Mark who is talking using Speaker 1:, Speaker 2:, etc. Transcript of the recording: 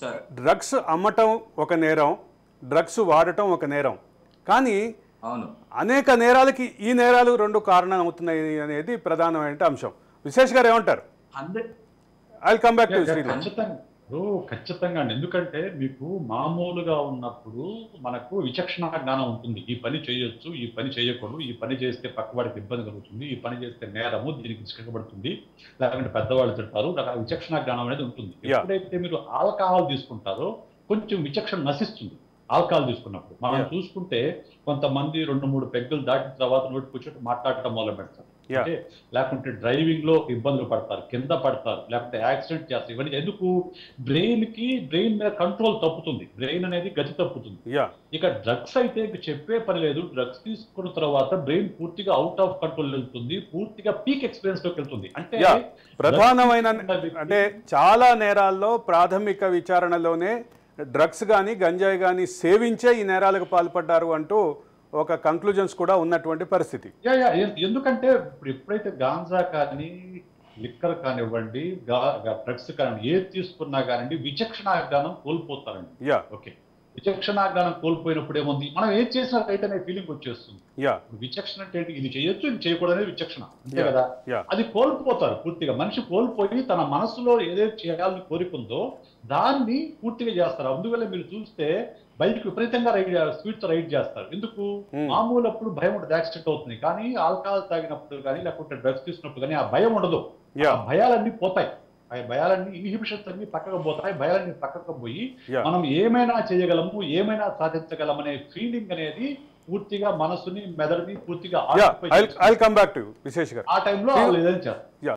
Speaker 1: Sir
Speaker 2: drugs అమ్మటం ఒక నేరం, డ్రగ్స్ వాడటం ఒక నేరం. కానీ
Speaker 1: అవును
Speaker 2: అనేక నేరాలకి ఈ నేరాలు రెండు కారణం అవుతున్నాయి అనేది ప్రధానమైన అంశం. విశేష్ గారు ఏమంటారు?
Speaker 1: 100
Speaker 2: I will come back to Sridhar.
Speaker 3: ఖచ్చితంగా ఖచ్చితంగా అండి. ఎందుకంటే మీకు మామూలుగా ఉన్నప్పుడు మనకు విచక్షణ జ్ఞానం ఉంటుంది. ఈ పని చేయొచ్చు, ఈ పని చేయకూడదు, ఈ పని చేస్తే పక్కవాడికి ఇబ్బంది కలుగుతుంది, ఈ పని చేస్తే నేరము, దీనికి శిక్షపడుతుంది, లేకుంటే పెద్దవాళ్ళు తింటారు, రకాల విచక్షణ జ్ఞానం అనేది ఉంటుంది. ఎప్పుడైతే మీరు ఆల్కహాల్ తీసుకుంటారో కొంచెం విచక్షణ నశిస్తుంది. ఆల్కహాల్ తీసుకున్నప్పుడు మనం చూసుకుంటే కొంతమంది 2-3 పెగ్గులు దాటిన తర్వాత నోటి కూర్చొని మాట్లాడటం మొదలు పెడతారు. అంటే లేకుంటే డ్రైవింగ్ లో ఇబ్బందులు పడతారు, కింద పడతారు, లేకుంటే యాక్సిడెంట్ చేస్తారు. ఇవన్నీ ఎందుకు? బ్రెయిన్ మీద కంట్రోల్ తప్పుతుంది, బ్రెయిన్ అనేది గతి తప్పుతుంది. ఇక డ్రగ్స్ అయితే చెప్పే పని లేదు. డ్రగ్స్ తీసుకున్న తర్వాత బ్రెయిన్ పూర్తిగా అవుట్ ఆఫ్ కంట్రోల్ వెళ్తుంది, పూర్తిగా పీక్ ఎక్స్పీరియన్స్ లోకి వెళ్తుంది. అంటే
Speaker 2: ప్రధానమైన అంటే చాలా నేరాల్లో ప్రాథమిక విచారణలోనే డ్రగ్స్ కానీ గంజాయి కానీ సేవించే ఈ నేరాలకు పాల్పడ్డారు అంటూ ఒక కంక్లూజన్స్ కూడా ఉన్నటువంటి పరిస్థితి.
Speaker 3: ఎందుకంటే ఇప్పుడు ఎప్పుడైతే గాంజా కానీ లిక్కర్ కానివ్వండి, డ్రగ్స్ కానివ్వండి, ఏది తీసుకున్నా కానివ్వండి విచక్షణ జ్ఞానం కోల్పోతారండి. ఓకే, విచక్షణ జ్ఞానం కోల్పోయినప్పుడు ఏముంది, మనం ఏం చేసినా రైట్ అనే ఫీలింగ్ వచ్చేస్తుంది. విచక్షణ అంటే ఇది చేయొచ్చు, ఇది చేయకూడదు అనేది విచక్షణ, అంతే కదా. అది కోల్పోతారు పూర్తిగా. మనిషి కోల్పోయి తన మనసులో ఏదైతే చేయాలని కోరుకుందో దాన్ని పూర్తిగా చేస్తారు. అందువల్ల మీరు చూస్తే బైక్ విపరీతంగా స్పీడ్ తో రైడ్ చేస్తారు. ఎందుకు? మామూలు అప్పుడు భయం ఉంటుంది, యాక్సిడెంట్ అవుతుంది. కానీ ఆల్కహాల్ తాగినప్పుడు కానీ లేకుంటే డ్రగ్స్ తీసుకున్నప్పుడు కానీ ఆ భయం ఉండదు. భయాలన్నీ పోతాయి, భయాలన్నీ ఇన్హిబిషన్స్ అన్ని పక్కకు పోతాయి. భయాలన్నీ పక్కకు పోయి మనం ఏమైనా చేయగలము, ఏమైనా సాధించగలమనే ఫీలింగ్ అనేది పూర్తిగా మనసుని, మెదడుని పూర్తిగా
Speaker 2: ఆ టైంలో ఏదైనా చేస్తారు.